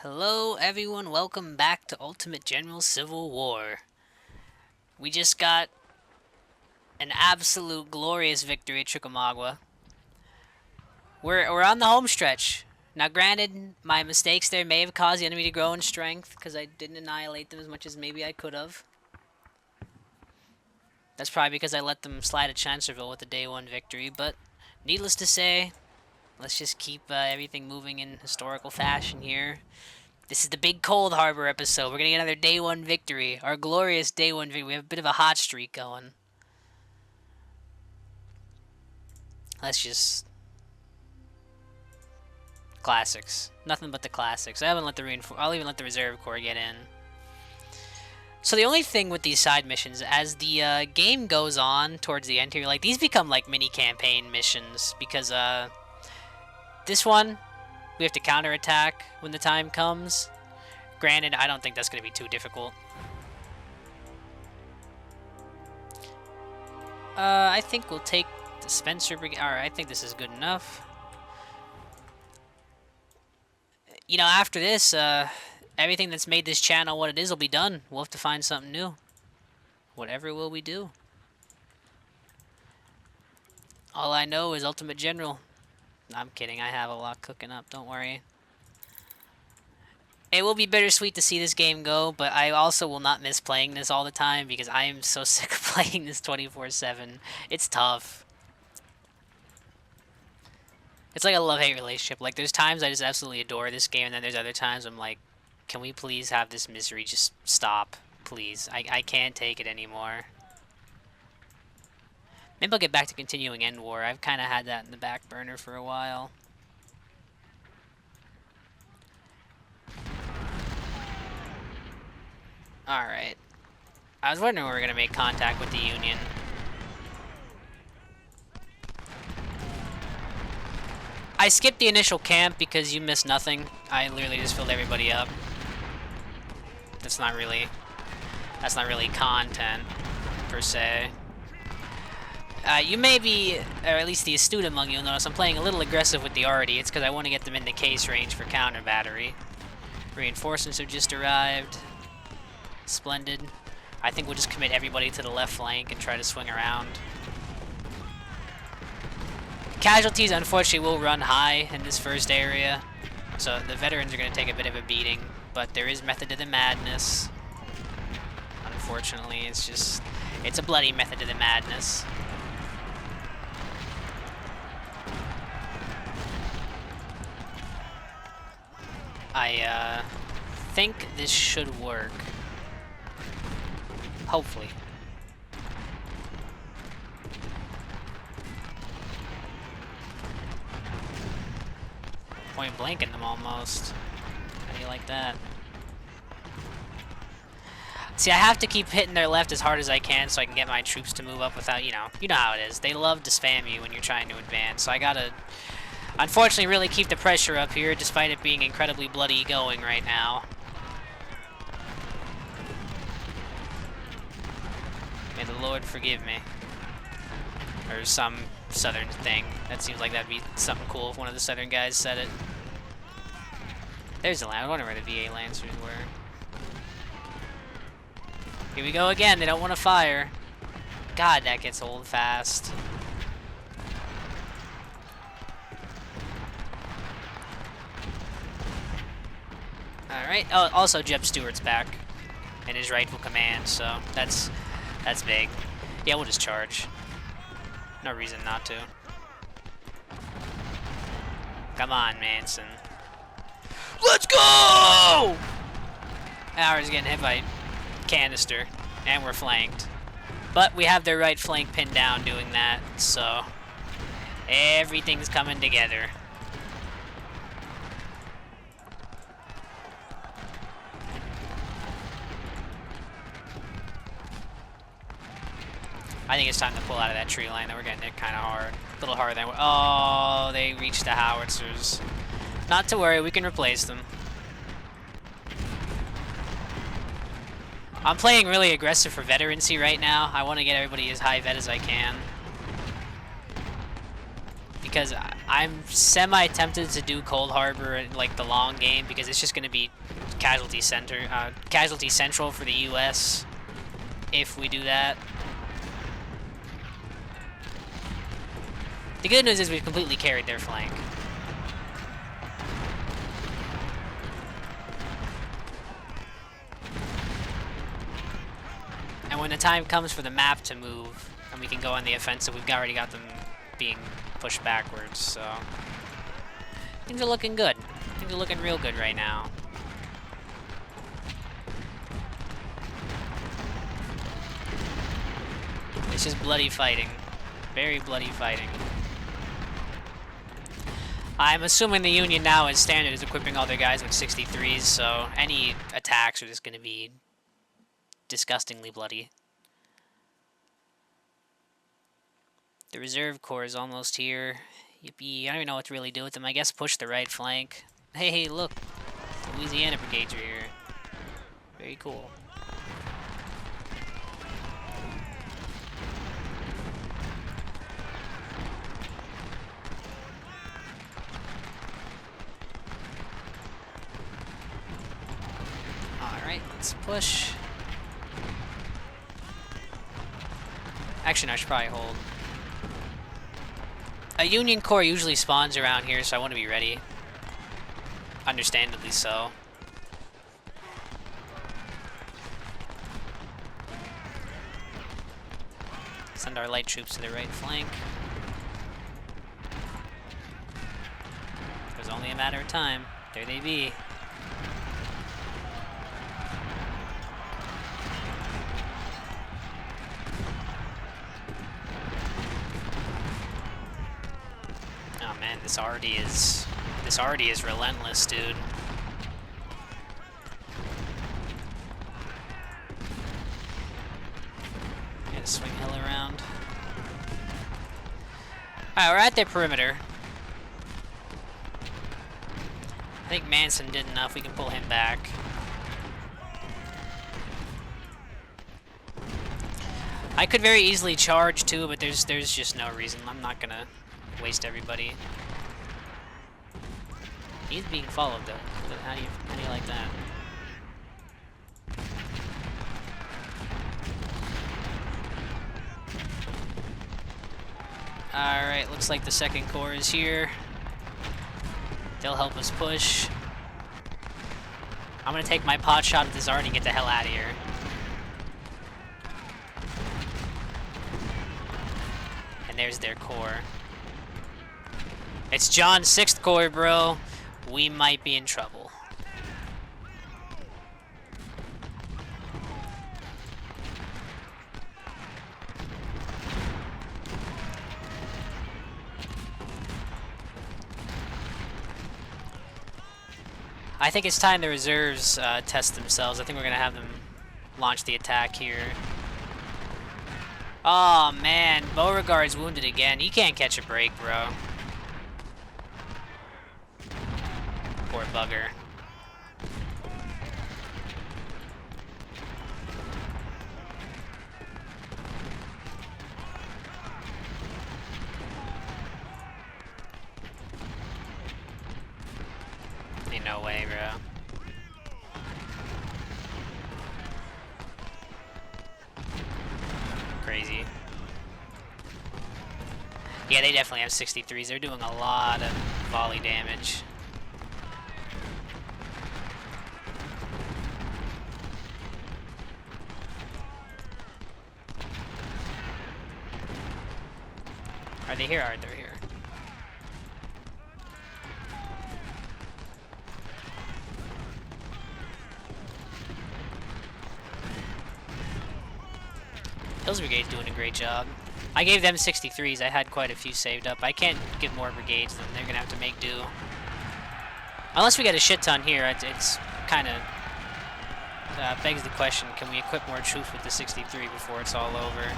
Hello everyone, welcome back to Ultimate General Civil War. We just got an absolute glorious victory at Chickamauga. We're on the home stretch. Now granted, my mistakes there may have caused the enemy to grow in strength, because I didn't annihilate them as much as maybe I could have. That's probably because I let them slide at Chancellorsville with the day one victory, but needless to say, let's just keep everything moving in historical fashion here. This is the big Cold Harbor episode. We're going to get another day one victory. Our glorious day one victory. We have a bit of a hot streak going. Let's just... Classics. Nothing but the classics. I'll even let the Reserve Corps get in. So the only thing with these side missions, as the game goes on towards the end here, like these become like mini campaign missions, because this one, we have to counterattack when the time comes. Granted, I don't think that's going to be too difficult. I think we'll take the Spencer Brigade. Alright, I think this is good enough. You know, after this, everything that's made this channel what it is will be done. We'll have to find something new. Whatever will we do? All I know is Ultimate General. I'm kidding, I have a lot cooking up, don't worry. It will be bittersweet to see this game go, but I also will not miss playing this all the time because I am so sick of playing this 24/7. It's tough. It's like a love-hate relationship. Like, there's times I just absolutely adore this game, and then there's other times I'm like, can we please have this misery just stop? Please. I can't take it anymore. Maybe I'll get back to continuing End War. I've kind of had that in the back burner for a while. Alright. I was wondering when we were going to make contact with the Union. I skipped the initial camp because you missed nothing. I literally just filled everybody up. That's not really content, per se. You may be, or at least the astute among you will notice I'm playing a little aggressive with the arty. It's because I want to get them into case range for counter battery. Reinforcements have just arrived. Splendid. I think we'll just commit everybody to the left flank and try to swing around. Casualties, unfortunately, will run high in this first area, so the veterans are going to take a bit of a beating, but there is method to the madness. Unfortunately, it's a bloody method to the madness. I think this should work. Hopefully. Point blanking them almost. How do you like that? See, I have to keep hitting their left as hard as I can so I can get my troops to move up without, you know how it is. They love to spam you when you're trying to advance, so I gotta, unfortunately, really keep the pressure up here despite it being incredibly bloody going right now. May the Lord forgive me. Or some southern thing. That seems like that'd be something cool if one of the southern guys said it. There's the land. I wonder where the VA Lancers were. Here we go again. They don't want to fire. God, that gets old fast. Alright. Oh, also Jeb Stewart's back in his rightful command, so that's big. Yeah, we'll just charge. No reason not to. Come on, Manson. Let's go! Ours getting hit by canister, and we're flanked. But we have their right flank pinned down doing that, so everything's coming together. I think it's time to pull out of that tree line. We're getting hit kind of hard. A little harder than... Oh, they reached the howitzers. Not to worry, we can replace them. I'm playing really aggressive for veterancy right now. I want to get everybody as high vet as I can. Because I'm semi-tempted to do Cold Harbor in, like, the long game, because it's just going to be casualty central for the U.S. if we do that. The good news is we've completely carried their flank. And when the time comes for the map to move, and we can go on the offensive, we've already got them being pushed backwards, so... things are looking good. Things are looking real good right now. It's just bloody fighting. Very bloody fighting. I'm assuming the Union now, as standard, is equipping all their guys with 63s, so any attacks are just going to be disgustingly bloody. The Reserve Corps is almost here. Yippee. I don't even know what to really do with them. I guess push the right flank. Hey, look. The Louisiana Brigades are here. Very cool. Alright, let's push. Actually, no, I should probably hold. A Union Corps usually spawns around here, so I want to be ready. Understandably so. Send our light troops to the right flank. It was only a matter of time. There they be. Oh man, this already is relentless, dude. Gotta swing hell around. Alright, we're at their perimeter. I think Manson did enough. We can pull him back. I could very easily charge too, but there's just no reason. I'm not gonna waste everybody. He's being followed though. How do you like that? Alright, looks like the 2nd Corps is here. They'll help us push. I'm gonna take my pot shot at this Arnie and get the hell out of here. And there's their Corps. It's John's 6th Corps, bro. We might be in trouble. I think it's time the reserves test themselves. I think we're gonna have them launch the attack here. Oh man, Beauregard's wounded again. He can't catch a break, bro. Poor bugger. Ain't no way, bro. Crazy. Yeah, they definitely have 63s. They're doing a lot of volley damage. Are they here? Are they here? Hills Brigade's doing a great job. I gave them 63s. I had quite a few saved up. I can't give more brigades, then they're gonna have to make do. Unless we get a shit ton here, it's kind of begs the question: can we equip more troops with the 63 before it's all over?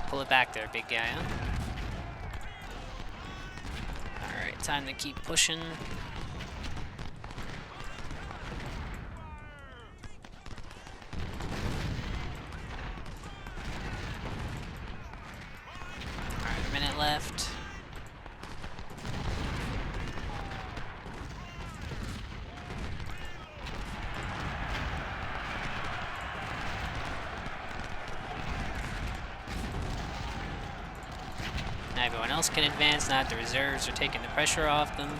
Pull it back there, big guy, huh? Alright, time to keep pushing. minute left. Now everyone else can advance, now that the reserves are taking the pressure off them.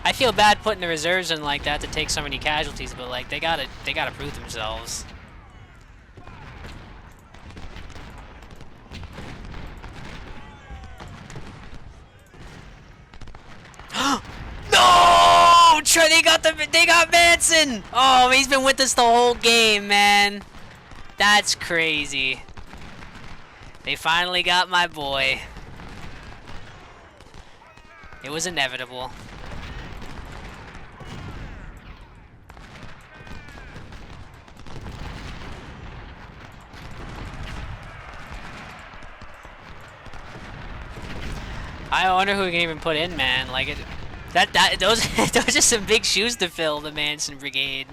I feel bad putting the reserves in like that to take so many casualties, but like they gotta prove themselves. No! They got Manson! Oh, he's been with us the whole game, man. That's crazy. They finally got my boy. It was inevitable. I wonder who we can even put in, man. Like those those are some big shoes to fill, the Manson Brigade.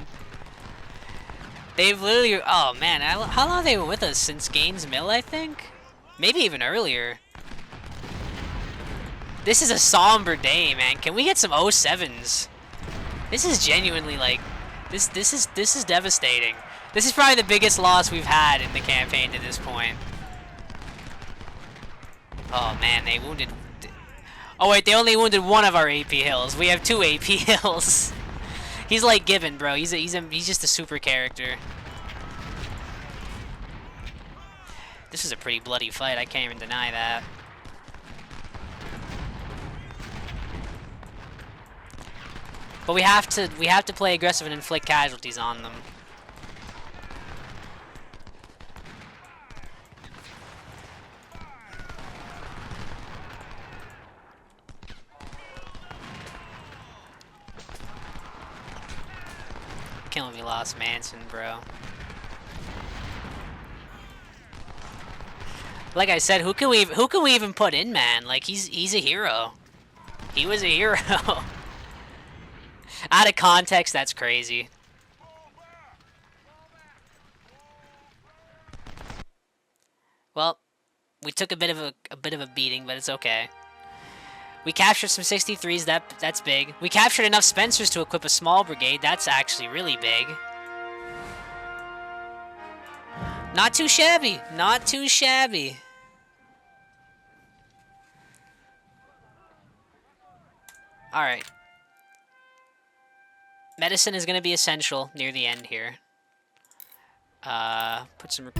They've literally, oh man, how long have they been with us? Since Gaines Mill, I think? Maybe even earlier. This is a somber day, man. Can we get some 07s? This is genuinely like, this is devastating. This is probably the biggest loss we've had in the campaign to this point. Oh man, they wounded. Oh wait, they only wounded one of our AP Hills. We have 2 AP Hills. He's like Gibbon, bro. He's just a super character. This is a pretty bloody fight. I can't even deny that. But we have to play aggressive and inflict casualties on them. Can't believe we lost Manson, bro. Like I said, who can we even put in, man? Like he's a hero. He was a hero. Out of context, that's crazy. Well, we took a bit of a beating, but it's okay. We captured some 63s, that's big. We captured enough Spencers to equip a small brigade, that's actually really big. Not too shabby, not too shabby. Alright. Medicine is going to be essential near the end here. Put some...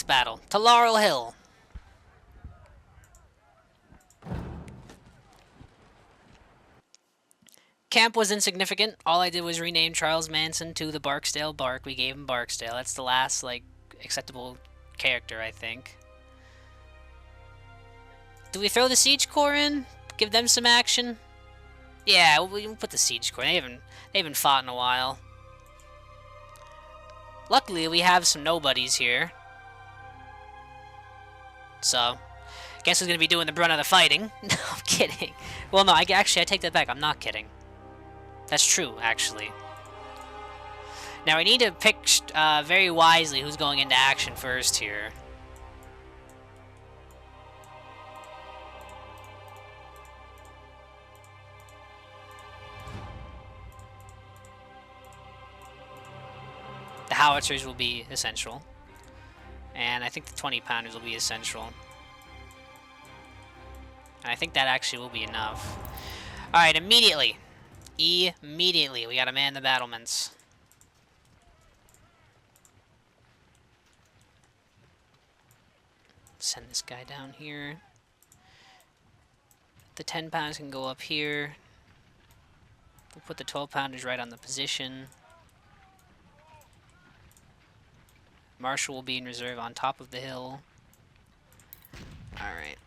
battle to Laurel Hill. Camp was insignificant. All I did was rename Charles Manson to the Barksdale Bark. We gave him Barksdale. That's the last, like, acceptable character, I think. Do we throw the Siege Corps in? Give them some action? Yeah, we can put the Siege Corps. They haven't fought in a while. Luckily, we have some nobodies here. So, guess who's gonna be doing the brunt of the fighting? No, I'm kidding. Well, no, actually, I take that back. I'm not kidding. That's true, actually. Now, I need to pick very wisely who's going into action first here. The howitzers will be essential. And I think the 20-pounders will be essential. And I think that actually will be enough. Alright, immediately. Immediately, we gotta man the battlements. Send this guy down here. The 10 pounds can go up here. We'll put the 12-pounders right on the position. Marshall will be in reserve on top of the hill. Alright.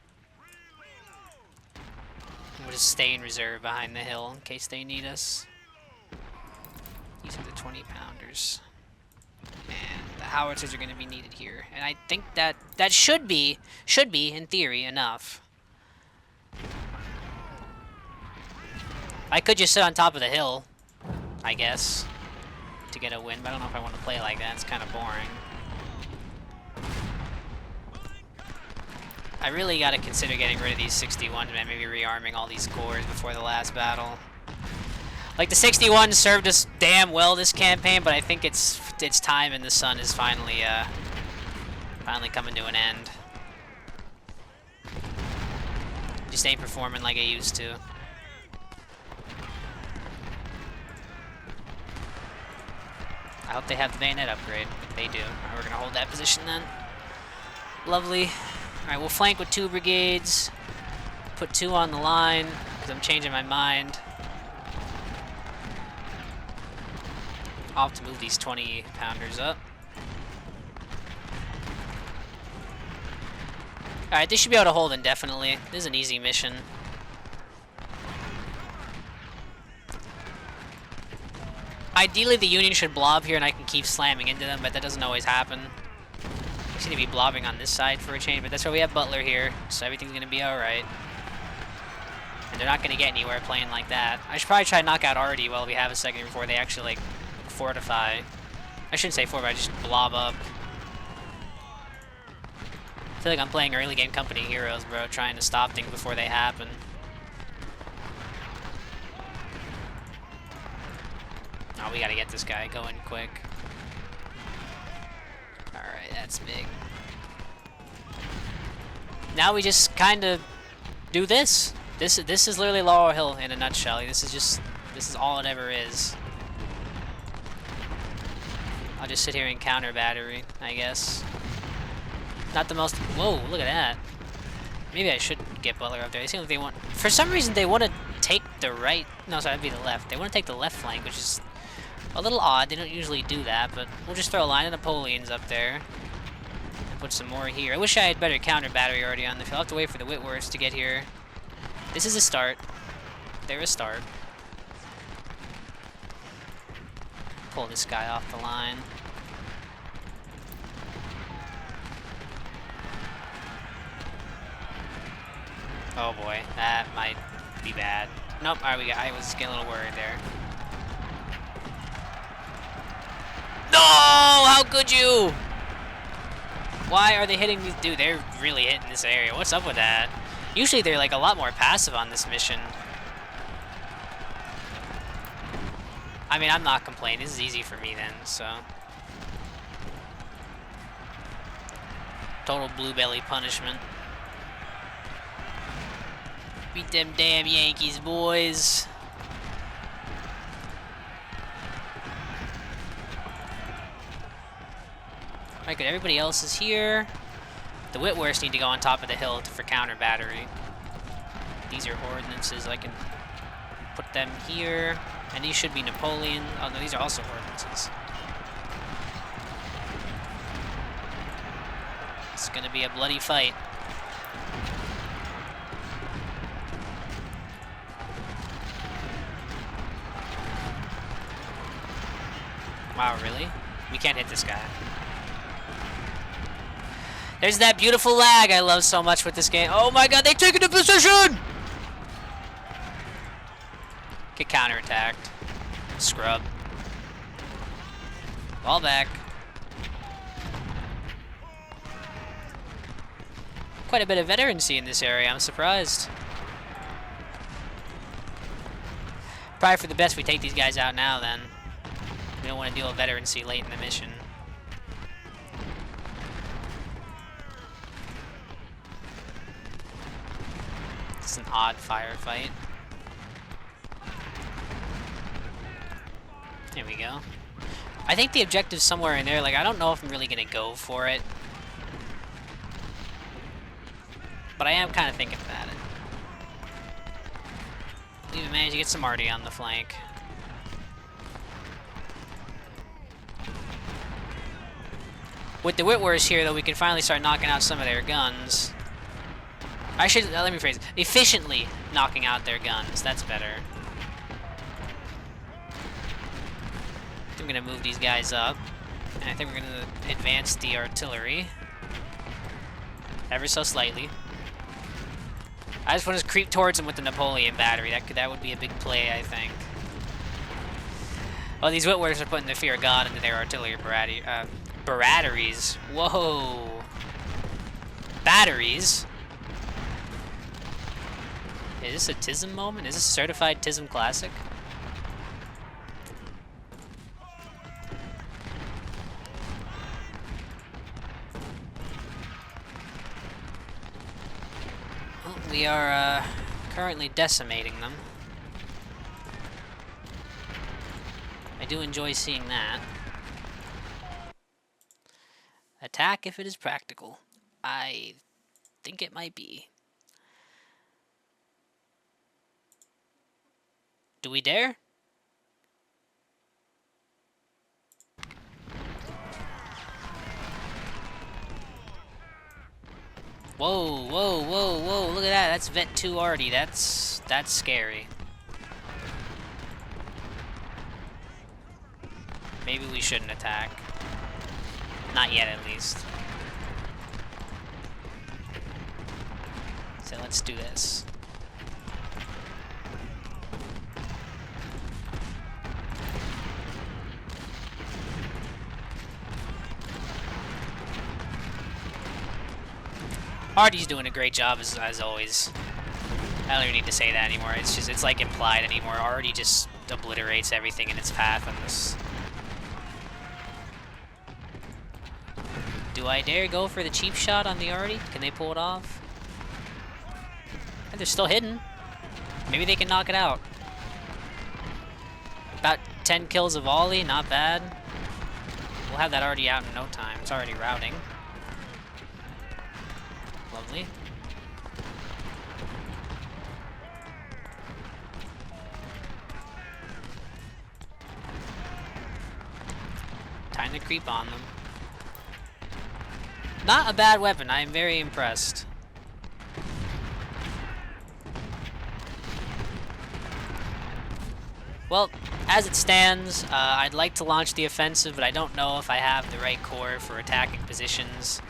We'll just stay in reserve behind the hill in case they need us. These are the 20-pounders. And the howitzers are going to be needed here. And I think that should be, in theory, enough. I could just sit on top of the hill, I guess, to get a win, but I don't know if I want to play like that. It's kind of boring. I really got to consider getting rid of these 61s, man. Maybe rearming all these cores before the last battle. Like, the 61 served us damn well this campaign, but I think it's time and the sun is finally coming to an end. Just ain't performing like I used to. I hope they have the bayonet upgrade. They do. Alright, we're gonna hold that position then. Lovely. Alright, we'll flank with 2 brigades. Put 2 on the line, because I'm changing my mind. I'll have to move these 20-pounders up. Alright, they should be able to hold indefinitely. This is an easy mission. Ideally, the Union should blob here and I can keep slamming into them, but that doesn't always happen. We seem to be blobbing on this side for a change, but that's why we have Butler here, so everything's going to be alright. And they're not going to get anywhere playing like that. I should probably try to knock out Artie while we have a second before they actually, like, fortify. I shouldn't say fortify, just blob up. I feel like I'm playing early game company heroes, bro, trying to stop things before they happen. Oh, we gotta get this guy going quick. Alright, that's big. Now we just kind of do this. This is literally Laurel Hill in a nutshell. This is all it ever is. I'll just sit here and counter battery, I guess. Not the most... Whoa, look at that. Maybe I should get Butler up there. They seem like they want... For some reason, they want to take the right... No, sorry, that'd be the left. They want to take the left flank, which is a little odd. They don't usually do that, but we'll just throw a line of Napoleons up there. And put some more here. I wish I had better counter battery already on the field. I'll have to wait for the Whitworths to get here. This is a start. They're a start. Pull this guy off the line. Oh boy, that might be bad. Nope, alright, I was getting a little worried there. No! How could you? Why are they hitting these? Dude, they're really hitting this area. What's up with that? Usually they're like a lot more passive on this mission. I mean, I'm not complaining. This is easy for me then, so. Total blue belly punishment. Beat them damn Yankees, boys. Alright, good. Everybody else is here. The Whitworths need to go on top of the hill for counter battery. These are ordnances. I can put them here. And these should be Napoleon. Oh, no, these are also ordnances. It's gonna be a bloody fight. Wow, really? We can't hit this guy. There's that beautiful lag I love so much with this game. Oh my god, they took it to position! Get counterattacked. Scrub. Ball back. Quite a bit of veterancy in this area, I'm surprised. Probably for the best we take these guys out now then. We don't want to deal with veterancy late in the mission. It's an odd firefight. There we go. I think the objective's somewhere in there. Like, I don't know if I'm really going to go for it. But I am kind of thinking about it. We even managed to get some Artie on the flank. With the Whitworths here, though, we can finally start knocking out some of their guns. I should, let me phrase it, efficiently knocking out their guns. That's better. I'm gonna move these guys up. And I think we're gonna advance the artillery. Ever so slightly. I just want to creep towards them with the Napoleon battery. That would be a big play, I think. Well, these Whitworths are putting the fear of God into their artillery batteries. Whoa. Batteries? Is this a TISM moment? Is this a certified TISM classic? Well, we are currently decimating them. I do enjoy seeing that. Attack if it is practical. I think it might be. Do we dare? Whoa, whoa, whoa, whoa, look at that. That's Vet 2 already. That's scary. Maybe we shouldn't attack. Not yet, at least. So let's do this. Artie's doing a great job as always. I don't even need to say that anymore. It's like implied anymore. Artie just obliterates everything in its path on this. Do I dare go for the cheap shot on the Artie? Can they pull it off? They're still hidden. Maybe they can knock it out. About 10 kills of volley, not bad. We'll have that Artie out in no time. It's already routing. Lovely. Time to creep on them. Not a bad weapon. I am very impressed. Well, as it stands, I'd like to launch the offensive, but I don't know if I have the right core for attacking positions.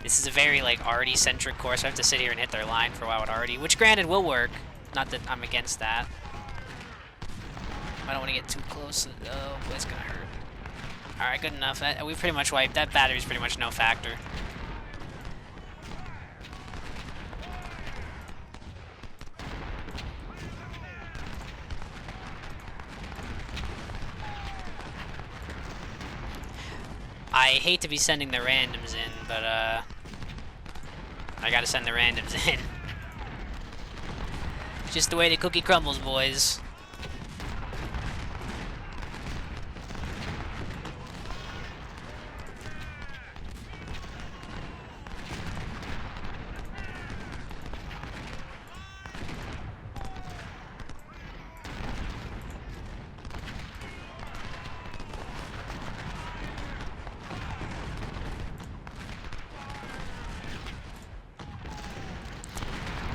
This is a very, like, Artie-centric core, so I have to sit here and hit their line for a while with Artie, which granted will work. Not that I'm against that. I don't want to get too close. Oh, boy, it's gonna hurt. Alright, good enough. We pretty much wiped. That battery's pretty much no factor. I hate to be sending the randoms in, but I gotta send the randoms in. Just the way the cookie crumbles, boys.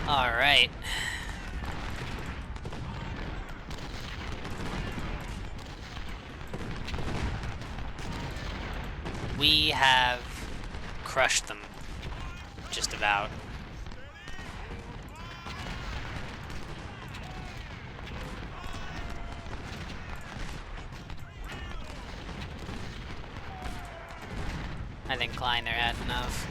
All right. We have crushed them, just about. I think Kleiner had enough.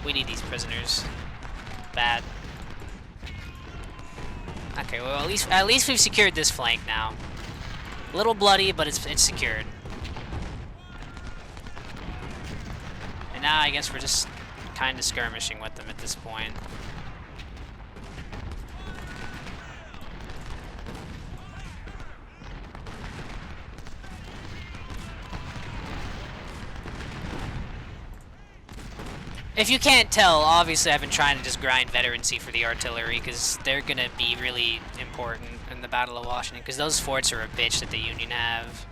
We need these prisoners. Bad. Okay, well at least we've secured this flank now. A little bloody, but it's secured. And now I guess we're just kind of skirmishing with them at this point. If you can't tell, obviously I've been trying to just grind veterancy for the artillery, because they're going to be really important in the Battle of Washington, because those forts are a bitch that the Union have.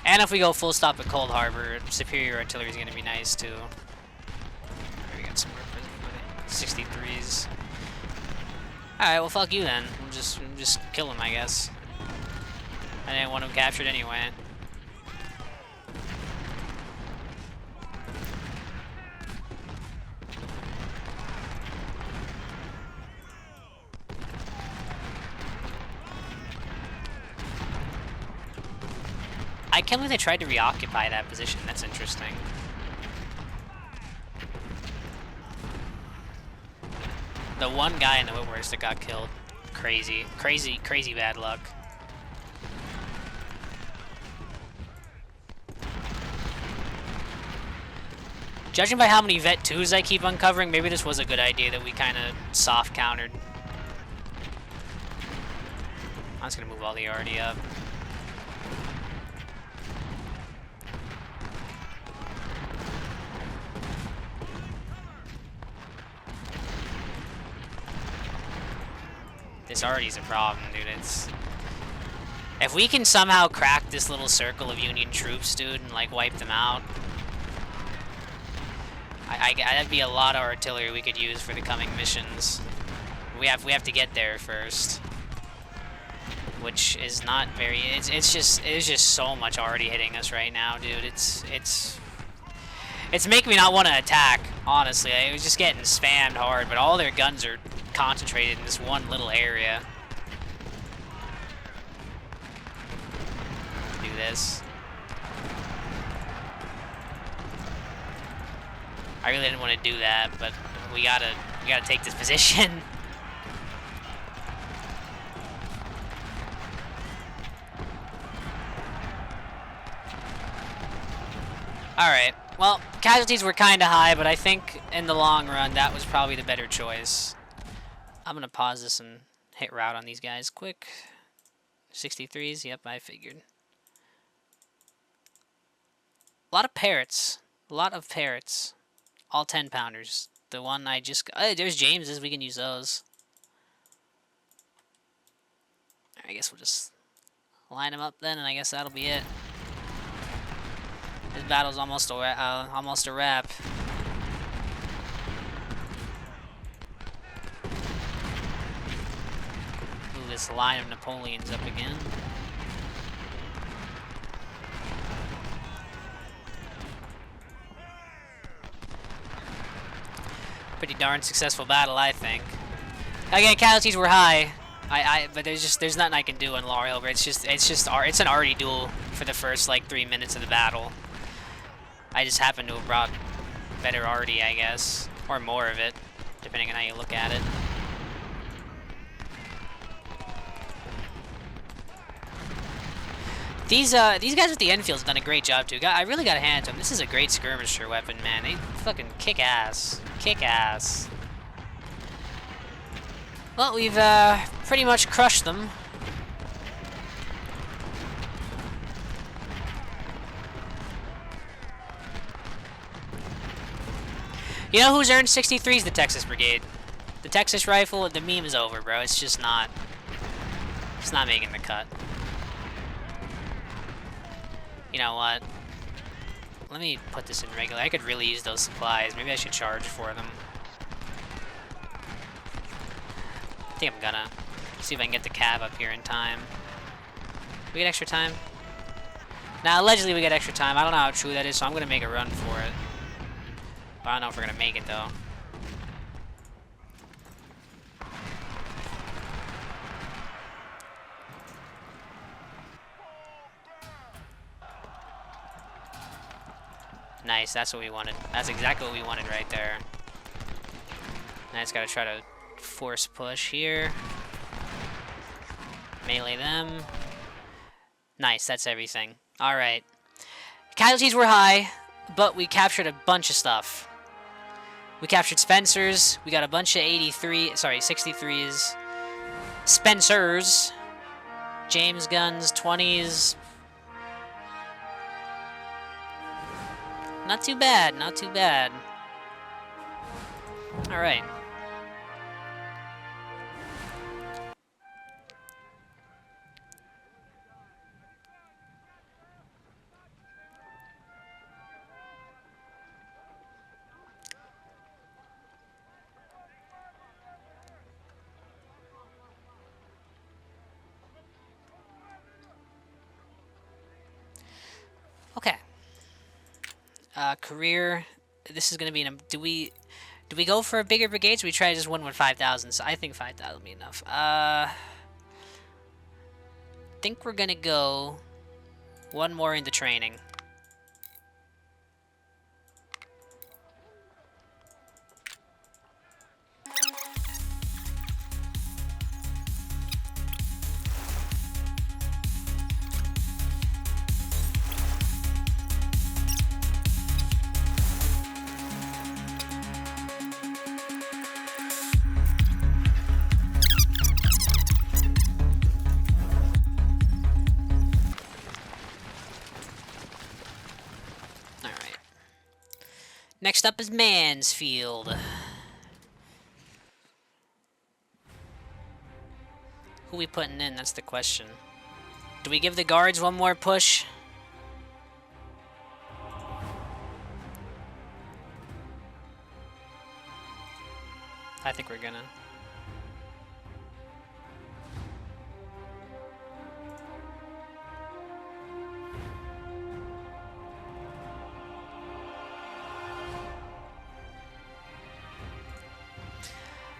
And if we go full stop at Cold Harbor, superior artillery is going to be nice too. We got some more 63s. Alright, well fuck you then. We'll just kill him, I guess. I didn't want him captured anyway. I can't believe they tried to reoccupy that position. That's interesting. The one guy in the Whitworths that got killed. Crazy. Crazy, crazy bad luck. Judging by how many Vet 2s I keep uncovering, maybe this was a good idea that we kind of soft countered. I'm just going to move all the RD up. This already is a problem, dude. It's... If we can somehow crack this little circle of Union troops, dude, and, like, wipe them out... that'd be a lot of artillery we could use for the coming missions. We have to get there first. Which is not very... It's just so much already hitting us right now, dude. It's making me not want to attack, honestly. I was just getting spammed hard, but all their guns are concentrated in this one little area. Do this. I really didn't want to do that, but we gotta take this position. Alright, well, casualties were kind of high, but I think in the long run that was probably the better choice. I'm gonna pause this and hit route on these guys quick. 63s, yep, I figured. A lot of parrots. A lot of parrots. All 10-pounders. The one I just... Oh, there's James's. We can use those. I guess we'll just line them up then, and I guess that'll be it. This battle's almost a wrap. Move this line of Napoleons up again. Pretty darn successful battle, I think. Again, casualties were high. But there's nothing I can do in Laurel Hill. It's an arty duel for the first like 3 minutes of the battle. I just happen to have brought better arty, I guess, or more of it, depending on how you look at it. These guys with the Enfields have done a great job too. I really got to hand it to them. This is a great skirmisher weapon, man. They fucking kick ass. Kick ass. Well, we've pretty much crushed them. You know who's earned 63s? The Texas Brigade. The Texas Rifle, the meme is over, bro. It's just not... It's not making the cut. You know what? Let me put this in regular. I could really use those supplies. Maybe I should charge for them. I think I'm gonna. See if I can get the cab up here in time. We get extra time? Now, allegedly we get extra time. I don't know how true that is, so I'm gonna make a run for it. But I don't know if we're gonna make it, though. Nice, that's what we wanted. That's exactly what we wanted right there. Now I just gotta try to force push here. Melee them. Nice, that's everything. Alright. Casualties were high, but we captured a bunch of stuff. We captured Spencers. We got a bunch of 63s. Spencers. James guns, 20s. Not too bad, not too bad. Alright. Okay. Career. This is gonna be an. Do we go for a bigger brigade? So we try to just win with 5,000. So I think 5,000 will be enough. Think we're gonna go one more into training. Next up is Mansfield. Who we putting in? That's the question. Do we give the guards one more push? I think we're gonna.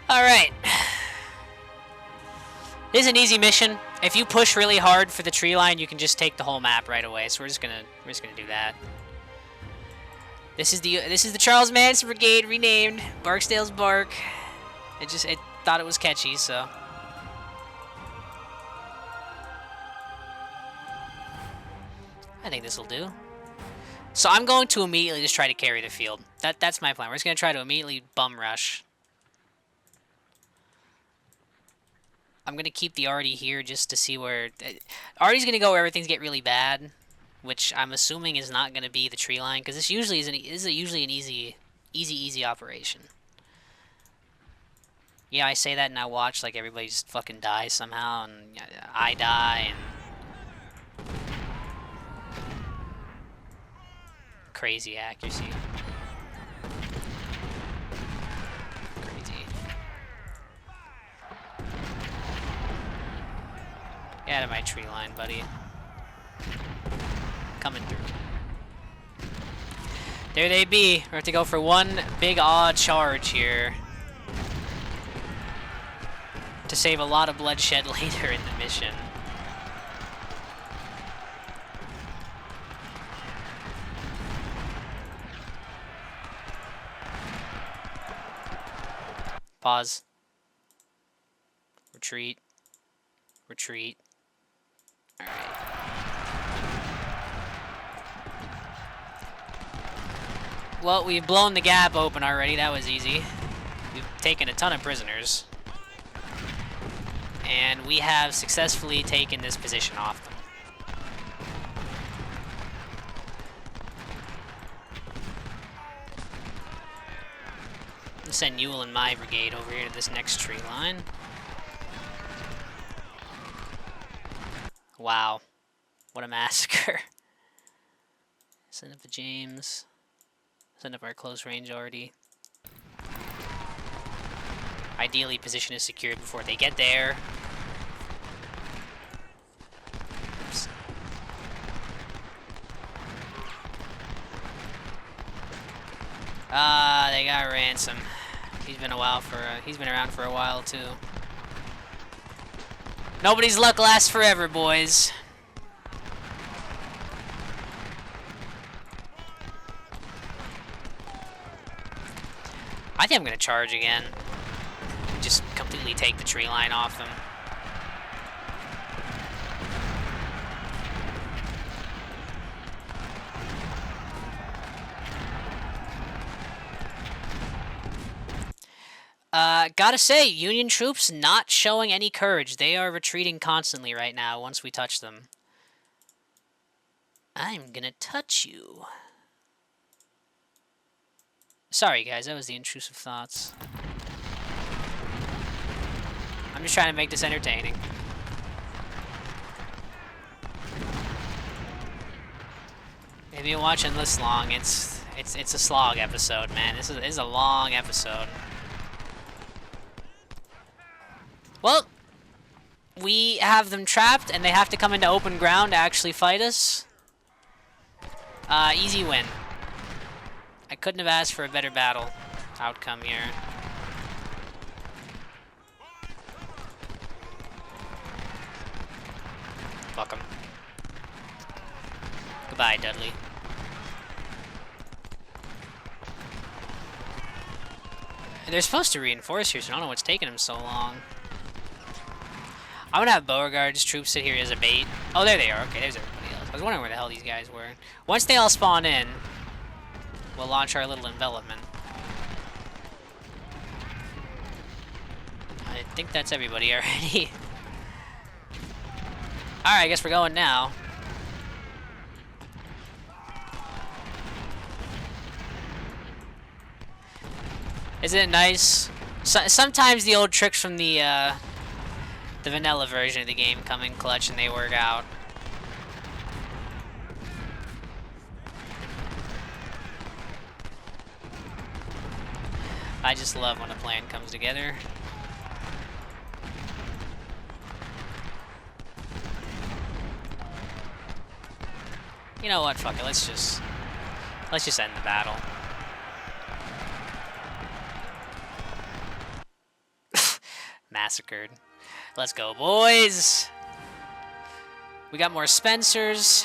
Alright. This is an easy mission. If you push really hard for the tree line, you can just take the whole map right away. So we're just gonna do that. This is the Charles Manson Brigade renamed Barksdale's Bark. It thought it was catchy, so. I think this will do. So I'm going to immediately just try to carry the field. That's my plan. We're just gonna try to immediately bum rush. I'm going to keep the Artie here just to see where... Artie's going to go where things get really bad, which I'm assuming is not going to be the tree line, because this usually is usually an easy operation. Yeah, I say that and I watch like everybody just fucking dies somehow, and I die, and... Crazy accuracy. Get out of my tree line, buddy. Coming through. There they be. We have to go for one big odd charge here. To save a lot of bloodshed later in the mission. Pause. Retreat. Retreat. Alright. Well, we've blown the gap open already. That was easy. We've taken a ton of prisoners. And we have successfully taken this position off them. I'll send Ewell and my brigade over here to this next tree line. Wow. What a massacre. Send up the James. Send up our close range already. Ideally, position is secured before they get there. Oops. They got Ransom. He's been around for a while too. Nobody's luck lasts forever, boys. I think I'm gonna charge again. Just completely take the tree line off them. Gotta say, Union troops not showing any courage. They are retreating constantly right now once we touch them. I'm gonna touch you. Sorry, guys. That was the intrusive thoughts. I'm just trying to make this entertaining. If you're watching this long, it's a slog episode, man. This is a long episode. Well, we have them trapped, and they have to come into open ground to actually fight us. Easy win. I couldn't have asked for a better battle outcome here. Welcome. Goodbye, Dudley. They're supposed to reinforce here, so I don't know what's taking them so long. I'm gonna have Beauregard's troops sit here as a bait. Oh, there they are. Okay, there's everybody else. I was wondering where the hell these guys were. Once they all spawn in, we'll launch our little envelopment. I think that's everybody already. Alright, I guess we're going now. Isn't it nice? Sometimes the old tricks from the vanilla version of the game come in clutch and they work out. I just love when a plan comes together. You know what? Fuck it. Let's just end the battle. Massacred. Let's go, boys. We got more Spencers.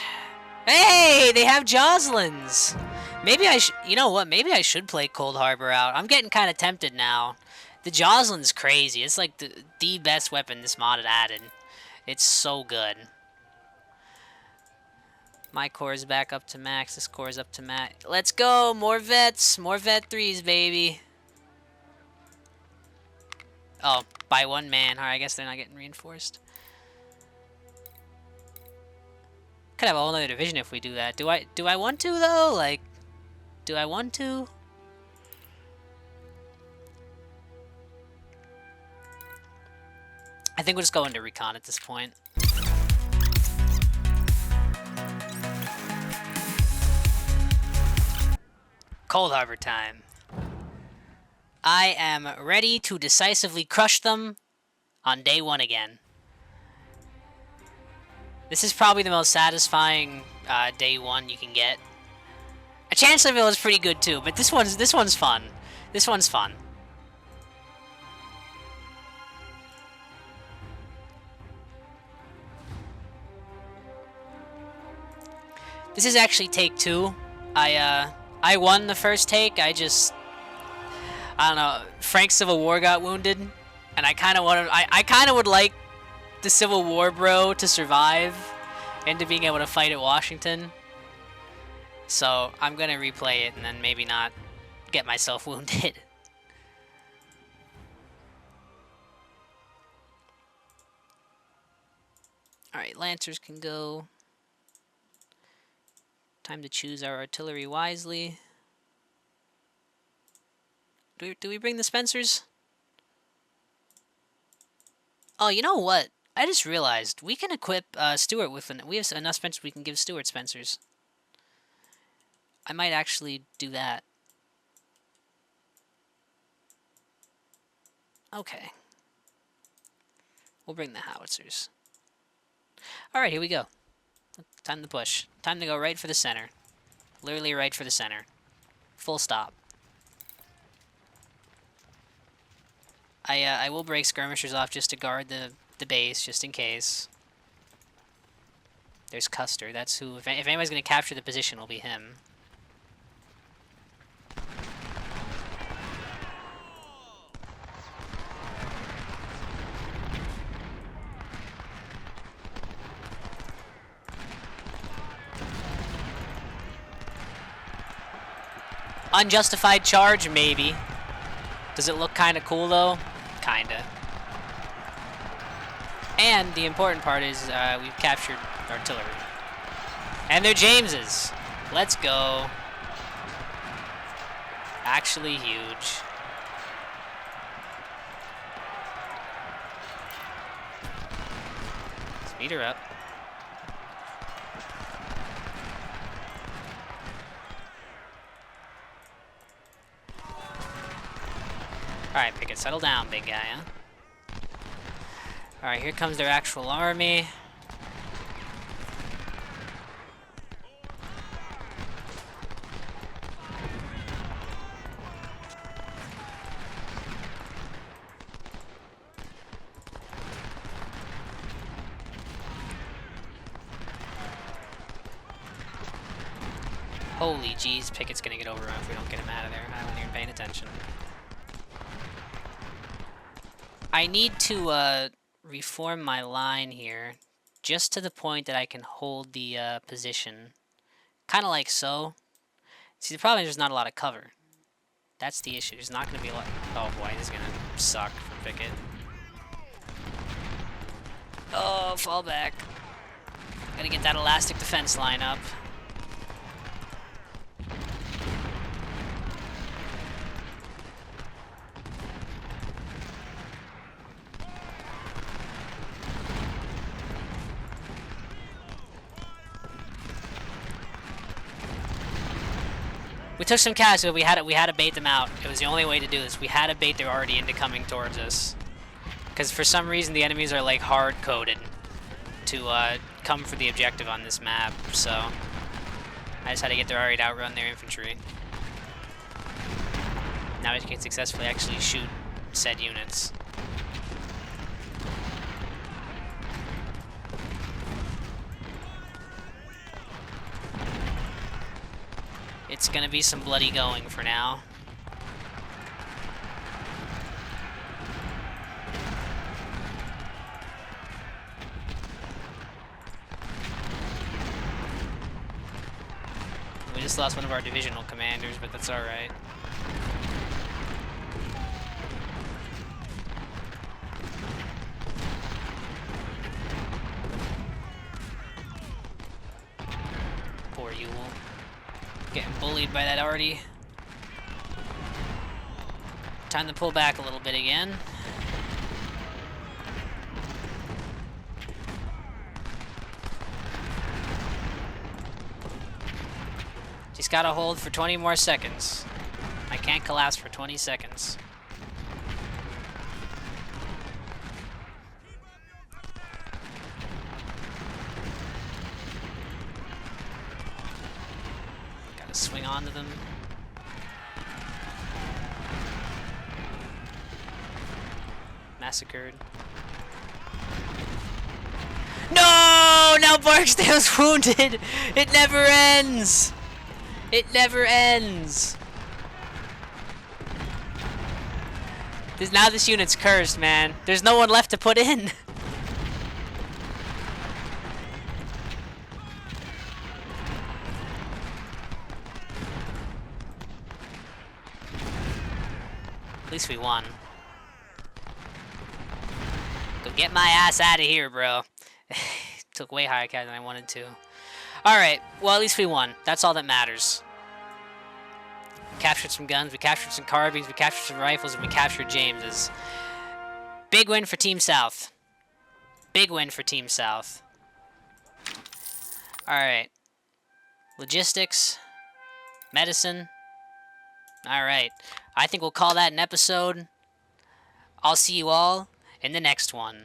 Hey, they have Joslins. Maybe I should. You know what? Maybe I should play Cold Harbor out. I'm getting kind of tempted now. The Joslin's crazy. It's like the best weapon this mod had added. It's so good. My core is back up to max. This core is up to max. Let's go. More vets. More vet 3s, baby. Oh, by one man. Alright, I guess they're not getting reinforced. Could have a whole other division if we do that. Do I want to, though? Like, do I want to? I think we'll just go into recon at this point. Cold Harbor time. I am ready to decisively crush them on day one again. This is probably the most satisfying day one you can get. A Chancellorsville is pretty good too, but this one's fun. This one's fun. This is actually take 2. I won the first take. I don't know. Frank's Civil War got wounded, and I kind of would like the Civil War bro to survive into being able to fight at Washington. So I'm gonna replay it and then maybe not get myself wounded. All right, Lancers can go. Time to choose our artillery wisely. Do we bring the Spencers? Oh, you know what? I just realized we can equip Stuart with we have enough Spencers we can give Stuart Spencers. I might actually do that. Okay. We'll bring the howitzers. Alright, here we go. Time to push. Time to go right for the center. Literally right for the center. Full stop. I will break skirmishers off just to guard the base, just in case. There's Custer. That's who... If anybody's going to capture the position, it'll be him. Unjustified charge, maybe. Does it look kind of cool, though? Kinda. And the important part is we've captured artillery. And they're Jameses. Let's go. Actually huge. Speed her up. Alright, Pickett, settle down, big guy, huh? Alright, here comes their actual army. Holy jeez, Pickett's gonna get overrun if we don't get him out of there. I wasn't even paying attention. I need to reform my line here, just to the point that I can hold the position. Kind of like so. See, the problem is there's not a lot of cover. That's the issue. There's not going to be a lot... Oh boy, this is going to suck for Pickett. Oh, fall back. Gotta get that elastic defense line up. We took some casualties, but we had to bait them out. It was the only way to do this. We had to bait they were already into coming towards us. Because for some reason the enemies are like hard-coded to come for the objective on this map. So I just had to get their army to outrun their infantry. Now we can successfully actually shoot said units. It's gonna be some bloody going for now. We just lost one of our divisional commanders, but that's alright. Poor Yule. Getting bullied by that already. Time to pull back a little bit again. Just gotta hold for 20 more seconds. I can't collapse for 20 seconds. Swing onto them. Massacred. No! Now Barksdale's wounded! It never ends! It never ends! Now this unit's cursed, man. There's no one left to put in. At least we won. Go get my ass out of here, bro. Took way higher cat than I wanted to. Alright, well at least we won. That's all that matters. We captured some guns, we captured some carbines, we captured some rifles, and we captured James's. Big win for Team South. Big win for Team South. Alright. Logistics. Medicine. Alright. I think we'll call that an episode. I'll see you all in the next one.